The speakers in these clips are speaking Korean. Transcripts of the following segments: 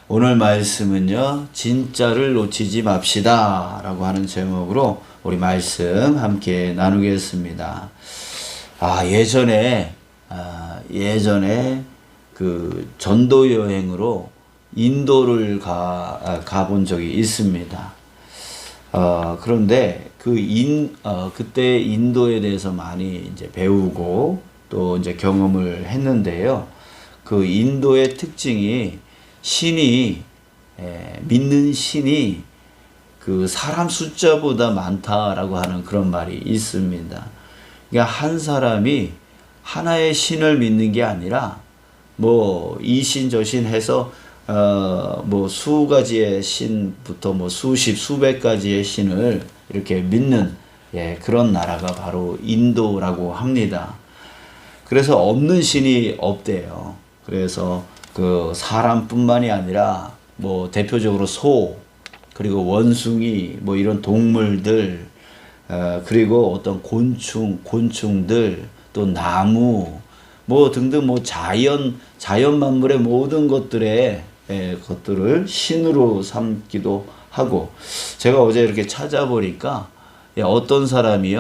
오늘 말씀은요, 진짜를 놓치지 맙시다 라고 하는 제목으로 우리 말씀 함께 나누겠습니다. 예전에 그 전도 여행으로 인도를 가본 적이 있습니다. 그런데 그때 인도에 대해서 많이 이제 배우고 또 이제 경험을 했는데요. 그 인도의 특징이 믿는 신이 그 사람 숫자보다 많다라고 하는 그런 말이 있습니다. 그러니까 한 사람이 하나의 신을 믿는 게 아니라 뭐 이 신 저 신 해서 뭐 수 가지의 신부터 뭐 수십 수백 가지의 신을 이렇게 믿는 그런 나라가 바로 인도라고 합니다. 그래서 없는 신이 없대요. 그래서 그 사람뿐만이 아니라 뭐 대표적으로 소, 그리고 원숭이, 뭐 이런 동물들, 그리고 어떤 곤충들, 또 나무, 뭐 등등 뭐 자연 만물의 모든 것들을 신으로 삼기도 하고, 제가 어제 이렇게 찾아보니까 어떤 사람이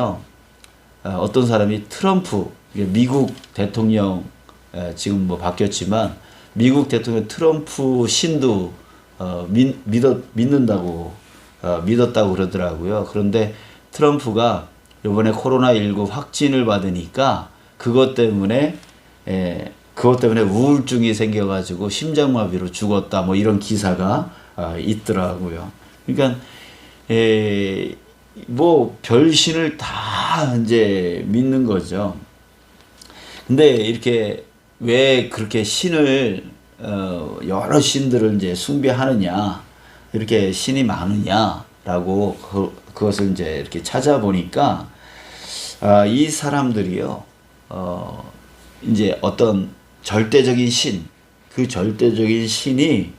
트럼프, 미국 대통령, 지금 뭐 바뀌었지만 미국 대통령 트럼프 신도 믿었다고 그러더라고요. 그런데 트럼프가 이번에 코로나19 확진을 받으니까 그것 때문에 우울증이 생겨가지고 심장마비로 죽었다, 뭐 이런 기사가 있더라고요. 그러니까 뭐 별신을 다 이제 믿는 거죠. 근데 이렇게 왜 그렇게 신을 여러 신들을 이제 숭배하느냐, 이렇게 신이 많으냐라고 그것을 이제 이렇게 찾아보니까 이 사람들이요, 이제 어떤 절대적인 신, 그 절대적인 신이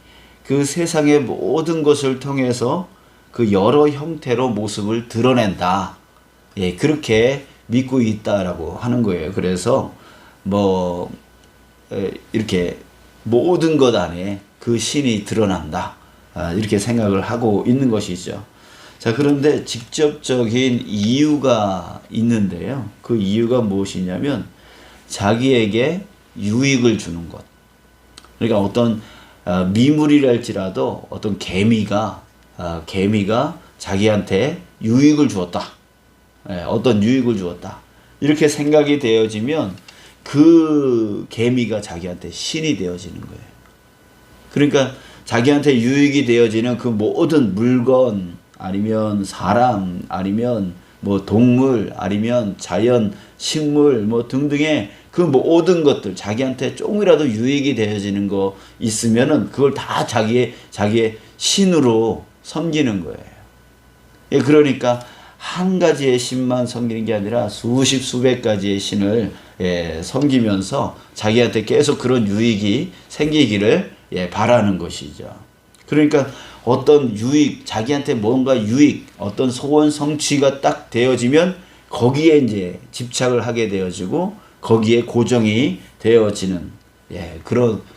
그 세상의 모든 것을 통해서 그 여러 형태로 모습을 드러낸다, 그렇게 믿고 있다라고 하는 거예요. 그래서 뭐 이렇게 모든 것 안에 그 신이 드러난다, 이렇게 생각을 하고 있는 것이죠. 자, 그런데 직접적인 이유가 있는데요. 그 이유가 무엇이냐면 자기에게 유익을 주는 것. 그러니까 어떤 미물이랄지라도 어떤 개미가 자기한테 유익을 주었다, 어떤 유익을 주었다, 이렇게 생각이 되어지면 그 개미가 자기한테 신이 되어지는 거예요. 그러니까 자기한테 유익이 되어지는 그 모든 물건, 아니면 사람, 아니면 뭐 동물, 아니면 자연, 식물, 뭐 등등의 그 모든 것들, 자기한테 조금이라도 유익이 되어지는 거 있으면은 그걸 다 자기의 신으로 섬기는 거예요. 그러니까 한 가지의 신만 섬기는 게 아니라 수십 수백 가지의 신을 섬기면서 자기한테 계속 그런 유익이 생기기를 바라는 것이죠. 그러니까 어떤 유익, 자기한테 뭔가 유익, 어떤 소원 성취가 딱 되어지면 거기에 이제 집착을 하게 되어지고 거기에 고정이 되어지는,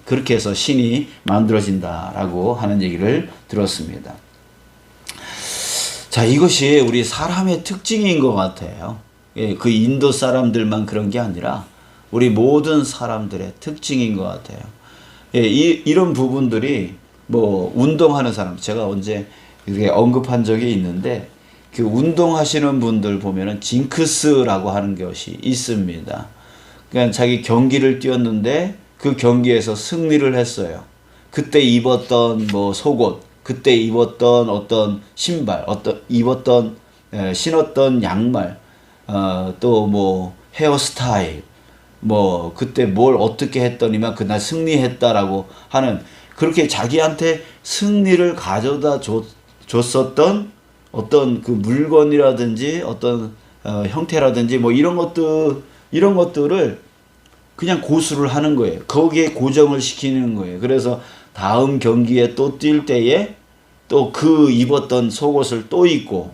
그렇게 해서 신이 만들어진다라고 하는 얘기를 들었습니다. 자, 이것이 우리 사람의 특징인 것 같아요. 그 인도 사람들만 그런 게 아니라 우리 모든 사람들의 특징인 것 같아요. 이런 부분들이 뭐 운동하는 사람, 제가 언제 이렇게 언급한 적이 있는데, 그 운동하시는 분들 보면은 징크스라고 하는 것이 있습니다. 그러니까 자기 경기를 뛰었는데 그 경기에서 승리를 했어요. 그때 입었던 뭐 속옷, 그때 입었던 어떤 신발, 신었던 양말, 또 뭐 헤어스타일, 뭐 그때 뭘 어떻게 했더니만 그날 승리했다라고 하는, 그렇게 자기한테 승리를 가져다 줬었던 어떤 그 물건이라든지 어떤 형태라든지 뭐 이런 것들을 그냥 고수를 하는 거예요. 거기에 고정을 시키는 거예요. 그래서 다음 경기에 또 뛸 때에 또 그 입었던 속옷을 또 입고,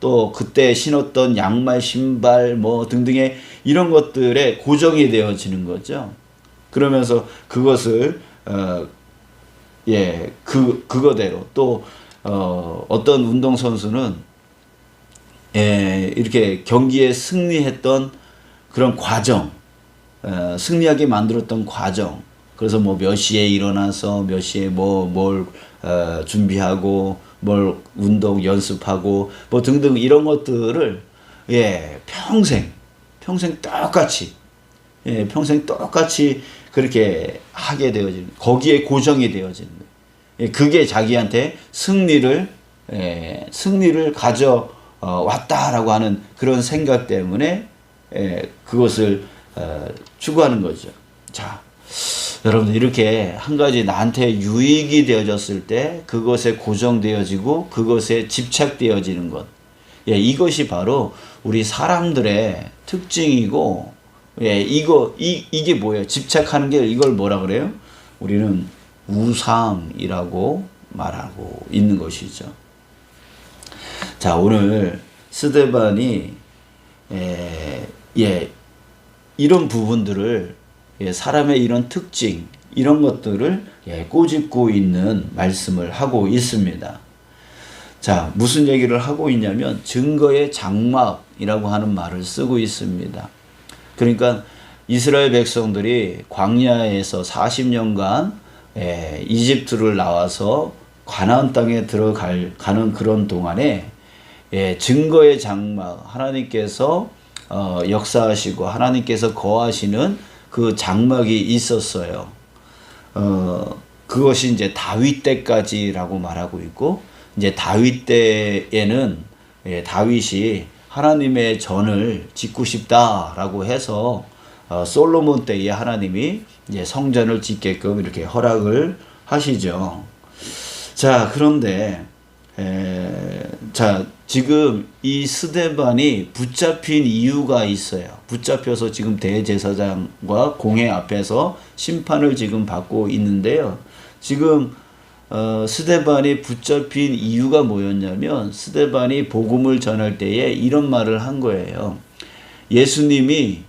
또 그때 신었던 양말, 신발 뭐 등등의 이런 것들에 고정이 되어지는 거죠. 그러면서 그것을 그거대로 또 어떤 운동선수는 이렇게 경기에 승리했던 그런 과정, 승리하게 만들었던 과정, 그래서 뭐 몇 시에 일어나서 몇 시에 뭘 준비하고 뭘 운동 연습하고 뭐 등등 이런 것들을 평생 똑같이 평생 똑같이 그렇게 하게 되어지는, 거기에 고정이 되어지는 거예요. 그게 자기한테 승리를 가져왔다라고 하는 그런 생각 때문에 그것을 추구하는 거죠. 자, 여러분들 이렇게 한 가지 나한테 유익이 되어졌을 때 그것에 고정되어지고 그것에 집착되어지는 것. 이것이 바로 우리 사람들의 특징이고, 이게 뭐예요? 집착하는 게 이걸 뭐라 그래요? 우리는 우상이라고 말하고 있는 것이죠. 자, 오늘 스데반이 이런 부분들을, 사람의 이런 특징, 이런 것들을 꼬집고 있는 말씀을 하고 있습니다. 자, 무슨 얘기를 하고 있냐면 증거의 장막이라고 하는 말을 쓰고 있습니다. 그러니까 이스라엘 백성들이 광야에서 40년간 이집트를 나와서 가나안 땅에 가는 그런 동안에 증거의 장막, 하나님께서 역사하시고 하나님께서 거하시는 그 장막이 있었어요. 그것이 이제 다윗 때까지라고 말하고 있고, 이제 다윗 때에는 다윗이 하나님의 전을 짓고 싶다라고 해서 솔로몬 때에 하나님이 이제 성전을 짓게끔 이렇게 허락을 하시죠. 자, 그런데 자, 지금 이 스데반이 붙잡힌 이유가 있어요. 붙잡혀서 지금 대제사장과 공회 앞에서 심판을 지금 받고 있는데요. 지금 스데반이 붙잡힌 이유가 뭐였냐면, 스데반이 복음을 전할 때에 이런 말을 한 거예요. 예수님이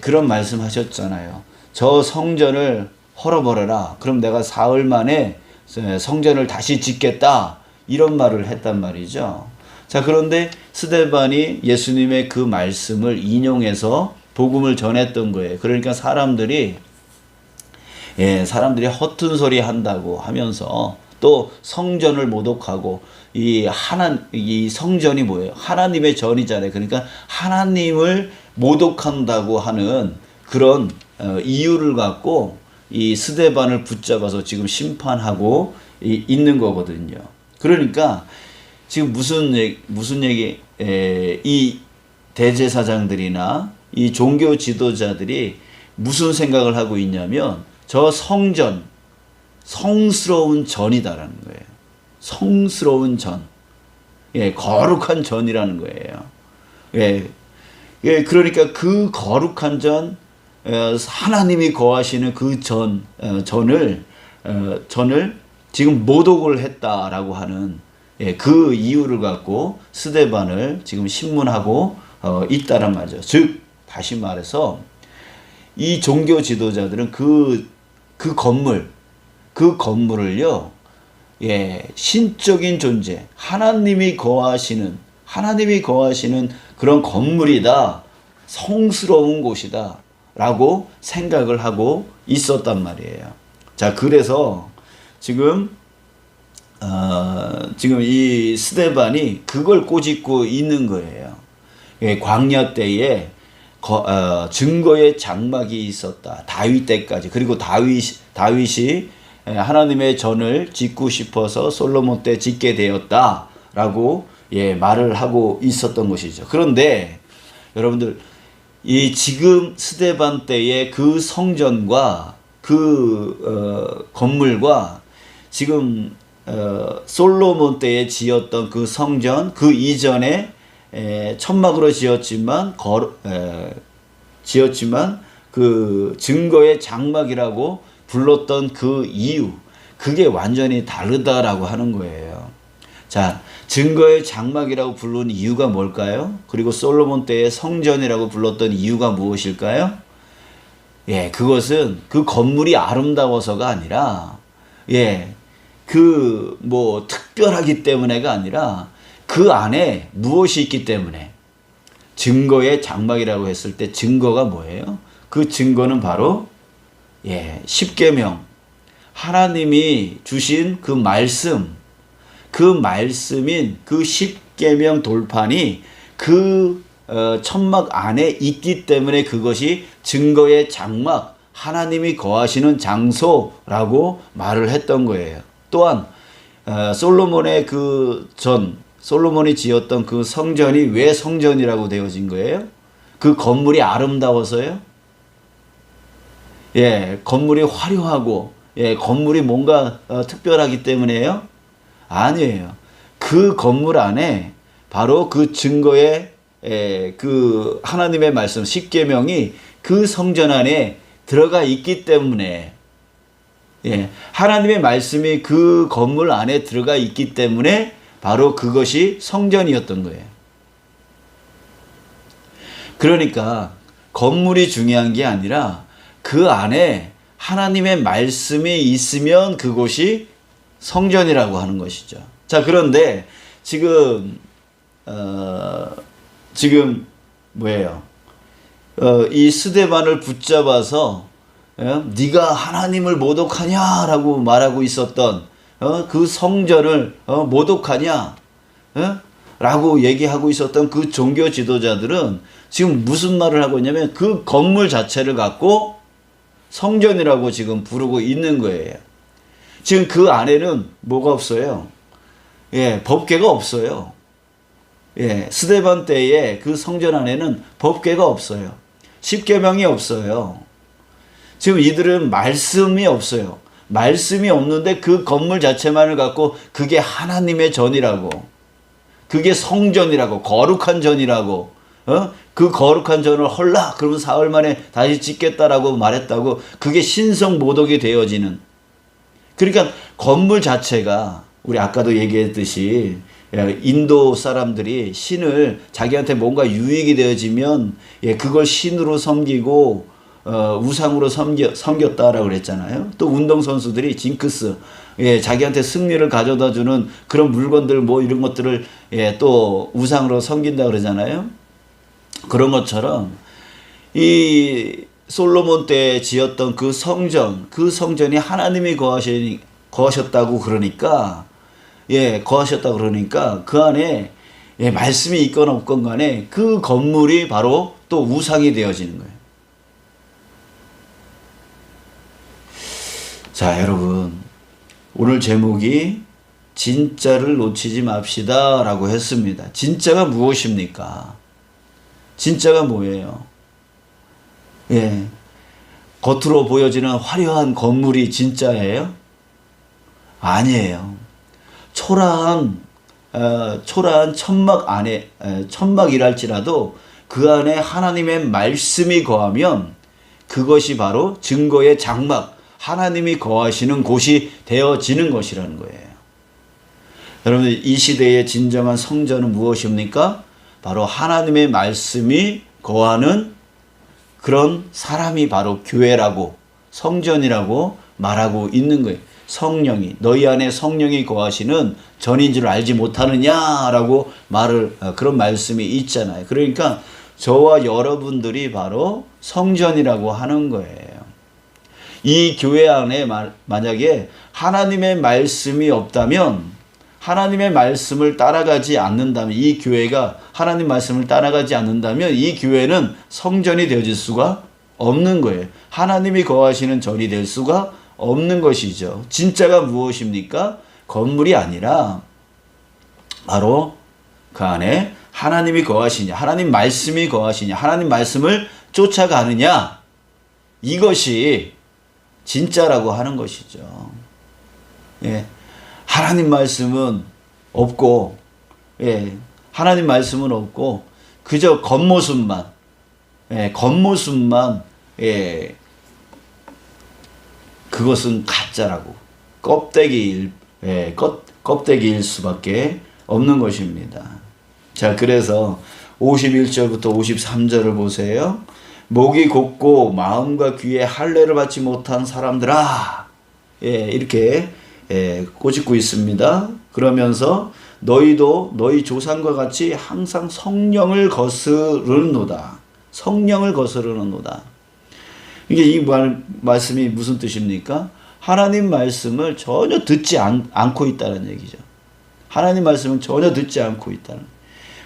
그런 말씀하셨잖아요. 저 성전을 헐어버려라. 그럼 내가 사흘 만에 성전을 다시 짓겠다. 이런 말을 했단 말이죠. 자, 그런데 스데반이 예수님의 그 말씀을 인용해서 복음을 전했던 거예요. 그러니까 사람들이 허튼 소리 한다고 하면서, 또 성전을 모독하고, 이 성전이 뭐예요? 하나님의 전이잖아요. 그러니까 하나님을 모독한다고 하는 그런 이유를 갖고 이 스데반을 붙잡아서 지금 심판하고 있는 거거든요. 그러니까 지금 무슨 얘기, 이 대제사장들이나 이 종교 지도자들이 무슨 생각을 하고 있냐면, 저 성전, 성스러운 전이다라는 거예요. 성스러운 전. 거룩한 전이라는 거예요. 그러니까 그 거룩한 전, 하나님이 거하시는 그 전을 지금 모독을 했다라고 하는 그 이유를 갖고 스데반을 지금 신문하고 있다란 말이죠. 즉, 다시 말해서 이 종교 지도자들은 그 건물을요, 신적인 존재, 하나님이 거하시는 그런 건물이다, 성스러운 곳이다 라고 생각을 하고 있었단 말이에요. 자, 그래서 지금 이 스데반이 그걸 꼬집고 있는 거예요. 광야 때에 증거의 장막이 있었다. 다윗 때까지. 그리고 다윗이 하나님의 전을 짓고 싶어서 솔로몬 때 짓게 되었다라고 말을 하고 있었던 것이죠. 그런데 여러분들, 이 지금 스데반 때의 그 성전과 그 건물과 지금 솔로몬 때에 지었던 그 성전, 그 이전에 천막으로 지었지만 그 증거의 장막이라고 불렀던 그 이유, 그게 완전히 다르다라고 하는 거예요. 자, 증거의 장막이라고 부른 이유가 뭘까요? 그리고 솔로몬 때의 성전이라고 불렀던 이유가 무엇일까요? 그것은 그 건물이 아름다워서가 아니라 그 뭐 특별하기 때문에가 아니라 그 안에 무엇이 있기 때문에. 증거의 장막이라고 했을 때 증거가 뭐예요? 그 증거는 바로 십계명, 하나님이 주신 그 말씀, 그 말씀인 그 십계명 돌판이 그 천막 안에 있기 때문에 그것이 증거의 장막, 하나님이 거하시는 장소라고 말을 했던 거예요. 또한 솔로몬의 솔로몬이 지었던 그 성전이 왜 성전이라고 되어진 거예요? 그 건물이 아름다워서요? 건물이 화려하고, 건물이 뭔가 특별하기 때문에요? 아니에요. 그 건물 안에 바로 그 증거의 그 하나님의 말씀, 십계명이 그 성전 안에 들어가 있기 때문에, 하나님의 말씀이 그 건물 안에 들어가 있기 때문에 바로 그것이 성전이었던 거예요. 그러니까 건물이 중요한 게 아니라 그 안에 하나님의 말씀이 있으면 그곳이 성전이라고 하는 것이죠. 자, 그런데 지금 뭐예요? 이 스데반을 붙잡아서 네가 하나님을 모독하냐라고 말하고 있었던 그 성전을 모독하냐? 라고 얘기하고 있었던 그 종교 지도자들은 지금 무슨 말을 하고 있냐면 그 건물 자체를 갖고 성전이라고 지금 부르고 있는 거예요. 지금 그 안에는 뭐가 없어요? 법궤가 없어요. 스데반 때에 그 성전 안에는 법궤가 없어요. 십계명이 없어요. 지금 이들은 말씀이 없어요. 말씀이 없는데 그 건물 자체만을 갖고 그게 하나님의 전이라고, 그게 성전이라고, 거룩한 전이라고, 그 거룩한 전을 헐라 그러면 사흘 만에 다시 짓겠다라고 말했다고, 그게 신성 모독이 되어지는. 그러니까 건물 자체가 우리 아까도 얘기했듯이 인도 사람들이 신을 자기한테 뭔가 유익이 되어지면 그걸 신으로 섬기고 우상으로 섬겼다라고 그랬잖아요. 또 운동선수들이 징크스, 자기한테 승리를 가져다 주는 그런 물건들 뭐 이런 것들을 또 우상으로 섬긴다 그러잖아요. 그런 것처럼 이 솔로몬 때 지었던 그 성전이 하나님이 거하셨다고 그러니까, 거하셨다고 그러니까 그 안에 말씀이 있거나 없건 간에 그 건물이 바로 또 우상이 되어지는 거예요. 자, 여러분, 오늘 제목이 진짜를 놓치지 맙시다 라고 했습니다. 진짜가 무엇입니까? 진짜가 뭐예요? 겉으로 보여지는 화려한 건물이 진짜예요? 아니에요. 초라한 천막 안에, 천막이랄지라도 그 안에 하나님의 말씀이 거하면 그것이 바로 증거의 장막, 하나님이 거하시는 곳이 되어지는 것이라는 거예요. 여러분, 이 시대의 진정한 성전은 무엇입니까? 바로 하나님의 말씀이 거하는 그런 사람이 바로 교회라고, 성전이라고 말하고 있는 거예요. 성령이, 너희 안에 성령이 거하시는 전인 줄 알지 못하느냐라고 그런 말씀이 있잖아요. 그러니까 저와 여러분들이 바로 성전이라고 하는 거예요. 이 교회 안에 만약에 하나님의 말씀이 없다면, 하나님의 말씀을 따라가지 않는다면, 이 교회가 하나님 말씀을 따라가지 않는다면 이 교회는 성전이 되어질 수가 없는 거예요. 하나님이 거하시는 전이 될 수가 없는 것이죠. 진짜가 무엇입니까? 건물이 아니라 바로 그 안에 하나님이 거하시냐, 하나님 말씀이 거하시냐, 하나님 말씀을 쫓아가느냐, 이것이 진짜라고 하는 것이죠. 하나님 말씀은 없고, 하나님 말씀은 없고, 그저 겉모습만, 그것은 가짜라고, 껍데기일 수밖에 없는 것입니다. 자, 그래서 51절부터 53절을 보세요. 목이 곧고 마음과 귀에 할례를 받지 못한 사람들아, 이렇게 꼬집고 있습니다. 그러면서 너희도 너희 조상과 같이 항상 성령을 거스르노다. 성령을 거스르노다. 이게 이 말씀이 무슨 뜻입니까? 하나님 말씀을 전혀 듣지 않고 있다는 얘기죠. 하나님 말씀을 전혀 듣지 않고 있다는.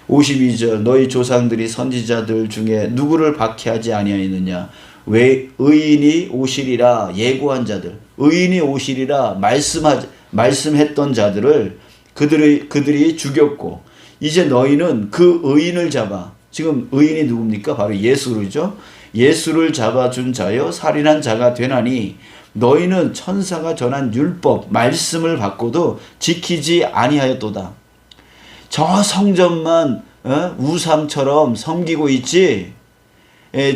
52절 너희 조상들이 선지자들 중에 누구를 박해하지 아니하였느냐? 왜 의인이 오시리라 예고한 자들, 의인이 오시리라 말씀했던 자들을 그들이 죽였고 이제 너희는 그 의인을 잡아. 지금 의인이 누굽니까? 바로 예수죠. 예수를 잡아준 자여 살인한 자가 되나니 너희는 천사가 전한 율법 말씀을 받고도 지키지 아니하였도다. 저 성전만 우상처럼 섬기고 있지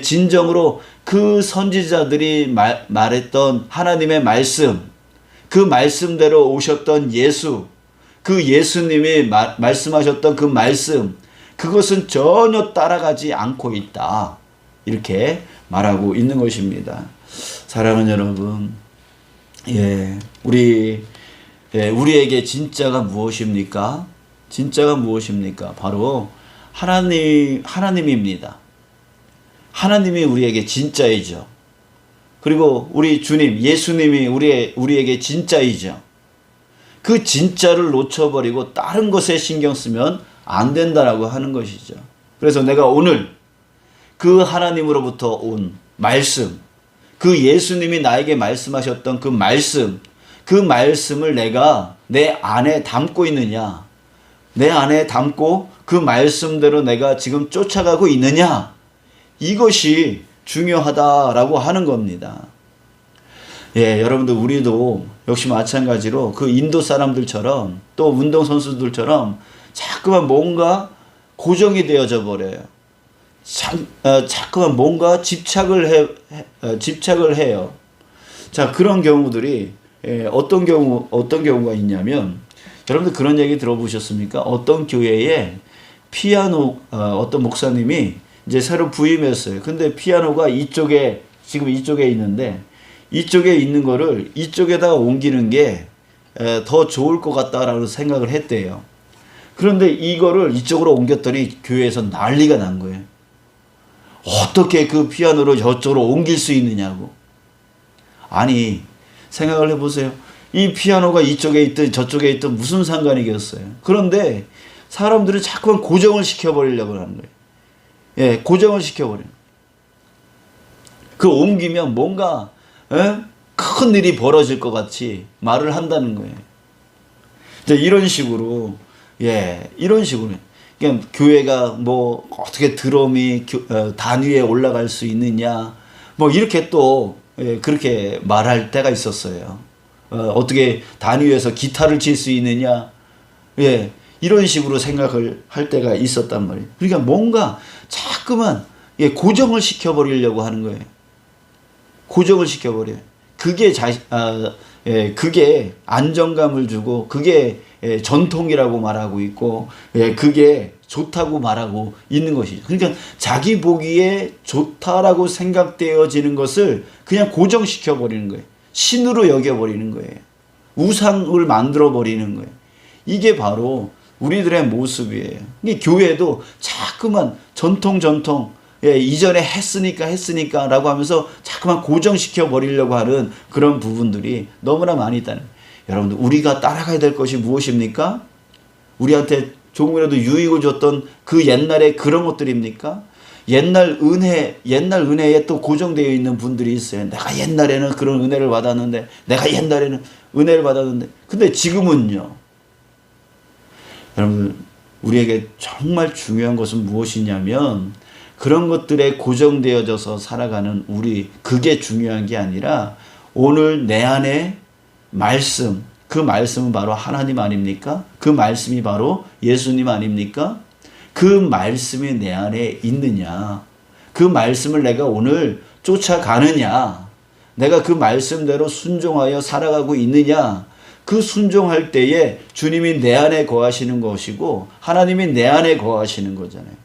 진정으로 그 선지자들이 말했던 하나님의 말씀, 그 말씀대로 오셨던 예수, 그 예수님이 말씀하셨던 그 말씀, 그것은 전혀 따라가지 않고 있다. 이렇게 말하고 있는 것입니다. 사랑하는 여러분, 우리에게 진짜가 무엇입니까? 진짜가 무엇입니까? 바로 하나님입니다. 하나님이 우리에게 진짜이죠. 그리고 우리 주님, 예수님이 우리에게 진짜이죠. 그 진짜를 놓쳐버리고 다른 것에 신경 쓰면 안 된다라고 하는 것이죠. 그래서 내가 오늘 그 하나님으로부터 온 말씀, 그 예수님이 나에게 말씀하셨던 그 말씀을 내가 내 안에 담고 있느냐, 내 안에 담고 그 말씀대로 내가 지금 쫓아가고 있느냐, 이것이 중요하다라고 하는 겁니다. 여러분들 우리도 역시 마찬가지로 그 인도 사람들처럼 또 운동선수들처럼 자꾸만 뭔가 고정이 되어져 버려요. 자꾸만 뭔가 집착을 해요. 자, 그런 경우들이 어떤 경우가 있냐면, 여러분들 그런 얘기 들어보셨습니까? 어떤 교회에 어떤 목사님이 이제 새로 부임했어요. 근데 피아노가 지금 이쪽에 있는데, 이쪽에 있는 거를 이쪽에다가 옮기는 게 더 좋을 것 같다라고 생각을 했대요. 그런데 이거를 이쪽으로 옮겼더니 교회에서 난리가 난 거예요. 어떻게 그 피아노를 저쪽으로 옮길 수 있느냐고. 아니, 생각을 해보세요. 이 피아노가 이쪽에 있든 저쪽에 있든 무슨 상관이겠어요. 그런데 사람들은 자꾸만 고정을 시켜버리려고 하는 거예요. 고정을 시켜버려요. 그 옮기면 뭔가 큰 일이 벌어질 것 같이 말을 한다는 거예요. 이런 식으로 그냥 교회가 뭐 어떻게 드럼이 단위에 올라갈 수 있느냐, 뭐 이렇게 또 그렇게 말할 때가 있었어요. 어떻게 단위에서 기타를 칠 수 있느냐, 이런 식으로 생각을 할 때가 있었단 말이에요. 그러니까 뭔가 자꾸만 고정을 시켜버리려고 하는 거예요. 고정을 시켜버려요. 그게 안정감을 주고 그게 전통이라고 말하고 있고 그게 좋다고 말하고 있는 것이죠. 그러니까 자기 보기에 좋다라고 생각되어지는 것을 그냥 고정시켜 버리는 거예요. 신으로 여겨버리는 거예요. 우상을 만들어 버리는 거예요. 이게 바로 우리들의 모습이에요. 교회도 자꾸만 전통 이전에 했으니까 라고 하면서 자꾸만 고정시켜 버리려고 하는 그런 부분들이 너무나 많이 있다는 거예요. 여러분들, 우리가 따라가야 될 것이 무엇입니까? 우리한테 조금이라도 유익을 줬던 그 옛날의 그런 것들입니까? 옛날 은혜에 또 고정되어 있는 분들이 있어요. 내가 옛날에는 그런 은혜를 받았는데, 근데 지금은요. 여러분, 우리에게 정말 중요한 것은 무엇이냐면, 그런 것들에 고정되어져서 살아가는 그게 중요한 게 아니라, 오늘 내 안에 말씀, 그 말씀은 바로 하나님 아닙니까? 그 말씀이 바로 예수님 아닙니까? 그 말씀이 내 안에 있느냐? 그 말씀을 내가 오늘 쫓아가느냐? 내가 그 말씀대로 순종하여 살아가고 있느냐? 그 순종할 때에 주님이 내 안에 거하시는 것이고 하나님이 내 안에 거하시는 거잖아요.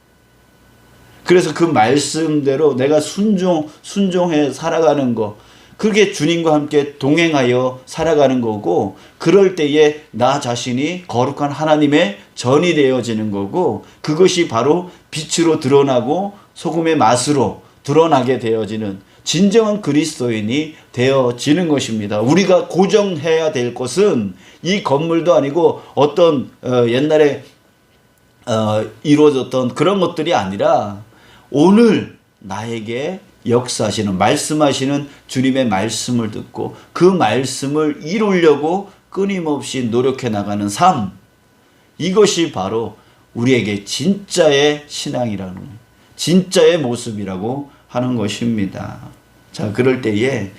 그래서 그 말씀대로 내가 순종해 살아가는 거, 그게 주님과 함께 동행하여 살아가는 거고, 그럴 때에 나 자신이 거룩한 하나님의 전이 되어지는 거고, 그것이 바로 빛으로 드러나고 소금의 맛으로 드러나게 되어지는 진정한 그리스도인이 되어지는 것입니다. 우리가 고정해야 될 것은 이 건물도 아니고 어떤 옛날에 이루어졌던 그런 것들이 아니라 오늘 나에게 역사하시는, 말씀하시는 주님의 말씀을 듣고 그 말씀을 이루려고 끊임없이 노력해 나가는 삶, 이것이 바로 우리에게 진짜의 신앙이라는, 진짜의 모습이라고 하는 것입니다. 자, 그럴 때에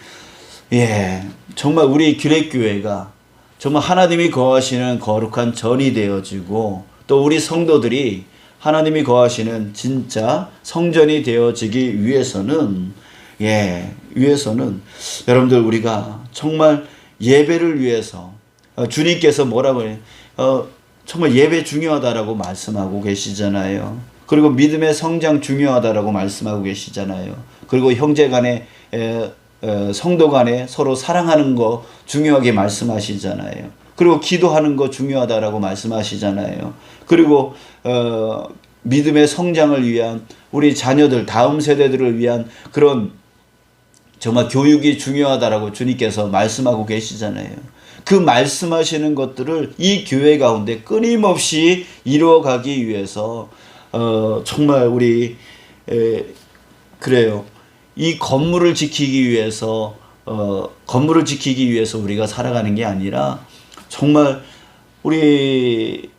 정말 우리 규례교회가 정말 하나님이 거하시는 거룩한 전이 되어지고, 또 우리 성도들이 하나님이 거하시는 진짜 성전이 되어지기 위해서는 여러분들, 우리가 정말 예배를 위해서 주님께서 뭐라고 해요? 정말 예배 중요하다라고 말씀하고 계시잖아요. 그리고 믿음의 성장 중요하다라고 말씀하고 계시잖아요. 그리고 형제 간에 성도 간에 서로 사랑하는 거 중요하게 말씀하시잖아요. 그리고 기도하는 거 중요하다라고 말씀하시잖아요. 그리고 믿음의 성장을 위한 우리 자녀들, 다음 세대들을 위한 그런 정말 교육이 중요하다라고 주님께서 말씀하고 계시잖아요. 그 말씀하시는 것들을 이 교회 가운데 끊임없이 이루어가기 위해서 정말 우리 그래요. 이 건물을 지키기 위해서 우리가 살아가는 게 아니라 정말 우리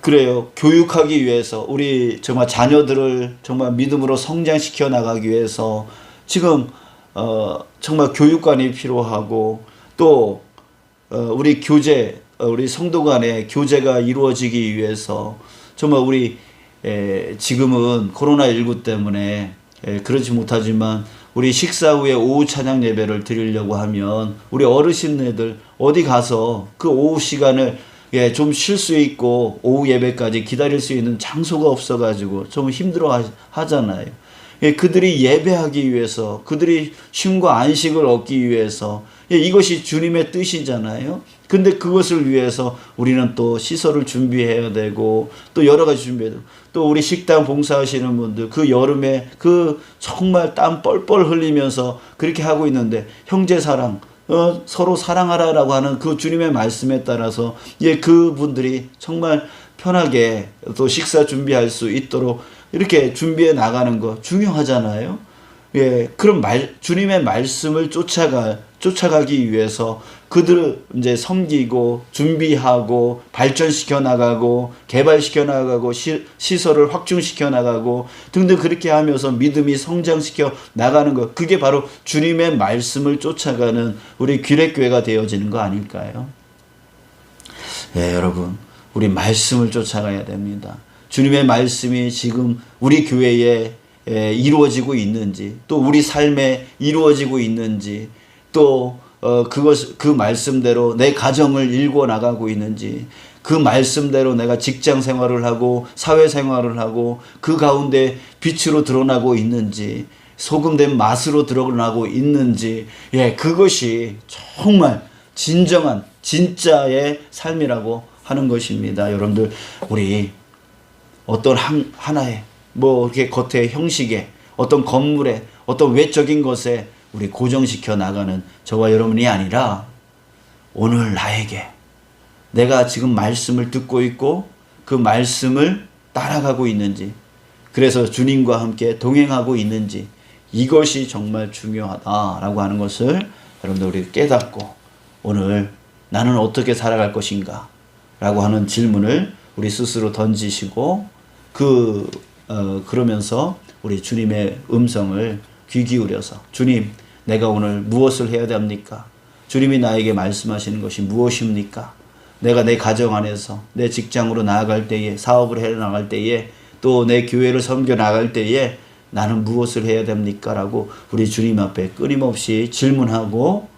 그래요. 교육하기 위해서, 우리 정말 자녀들을 정말 믿음으로 성장시켜 나가기 위해서 지금 정말 교육관이 필요하고, 또 우리 교제, 우리 성도 간의 교제가 이루어지기 위해서 정말 우리 지금은 코로나19 때문에 그렇지 못하지만 우리 식사 후에 오후 찬양 예배를 드리려고 하면 우리 어르신네들 어디 가서 그 오후 시간을 좀 쉴 수 있고 오후 예배까지 기다릴 수 있는 장소가 없어가지고 좀 힘들어 하잖아요. 그들이 예배하기 위해서, 그들이 쉼과 안식을 얻기 위해서, 이것이 주님의 뜻이잖아요. 근데 그것을 위해서 우리는 또 시설을 준비해야 되고, 또 여러 가지 준비해야 되고, 또 우리 식당 봉사하시는 분들 그 여름에 그 정말 땀 뻘뻘 흘리면서 그렇게 하고 있는데, 형제 사랑, 서로 사랑하라라고 하는 그 주님의 말씀에 따라서 그분들이 정말 편하게 또 식사 준비할 수 있도록 이렇게 준비해 나가는 거 중요하잖아요. 그럼 주님의 말씀을 쫓아가기 위해서 그들을 이제 섬기고 준비하고 발전시켜 나가고 개발시켜 나가고 시설을 확충시켜 나가고 등등, 그렇게 하면서 믿음이 성장시켜 나가는 것, 그게 바로 주님의 말씀을 쫓아가는 우리 규례교회가 되어지는 거 아닐까요? 여러분, 우리 말씀을 쫓아가야 됩니다. 주님의 말씀이 지금 우리 교회에 이루어지고 있는지, 또 우리 삶에 이루어지고 있는지, 또 그 말씀대로 내 가정을 일궈 나가고 있는지, 그 말씀대로 내가 직장 생활을 하고 사회 생활을 하고 그 가운데 빛으로 드러나고 있는지, 소금된 맛으로 드러나고 있는지, 그것이 정말 진정한 진짜의 삶이라고 하는 것입니다. 여러분들, 우리 어떤 하나의 이렇게 겉의 형식에, 어떤 건물에, 어떤 외적인 것에 우리 고정시켜 나가는 저와 여러분이 아니라, 오늘 나에게 내가 지금 말씀을 듣고 있고 그 말씀을 따라가고 있는지, 그래서 주님과 함께 동행하고 있는지, 이것이 정말 중요하다라고 하는 것을 여러분들 우리 깨닫고, 오늘 나는 어떻게 살아갈 것인가 라고 하는 질문을 우리 스스로 던지시고, 그러면서 우리 주님의 음성을 귀 기울여서, 주님, 내가 오늘 무엇을 해야 됩니까? 주님이 나에게 말씀하시는 것이 무엇입니까? 내가 내 가정 안에서 내 직장으로 나아갈 때에, 사업을 해 나갈 때에, 또 내 교회를 섬겨 나갈 때에 나는 무엇을 해야 됩니까? 라고 우리 주님 앞에 끊임없이 질문하고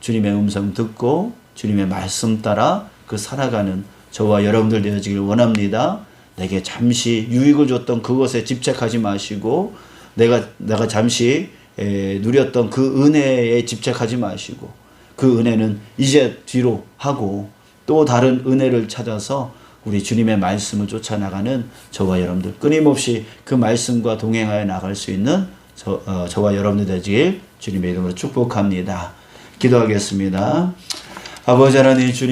주님의 음성 듣고 주님의 말씀 따라 살아가는 저와 여러분들 되어지길 원합니다. 내게 잠시 유익을 줬던 그것에 집착하지 마시고, 내가 잠시 누렸던 그 은혜에 집착하지 마시고 그 은혜는 이제 뒤로 하고 또 다른 은혜를 찾아서 우리 주님의 말씀을 쫓아나가는 저와 여러분들 끊임없이 그 말씀과 동행하여 나갈 수 있는 저와 여러분들 되길 주님의 이름으로 축복합니다. 기도하겠습니다. 아버지 하나님 주님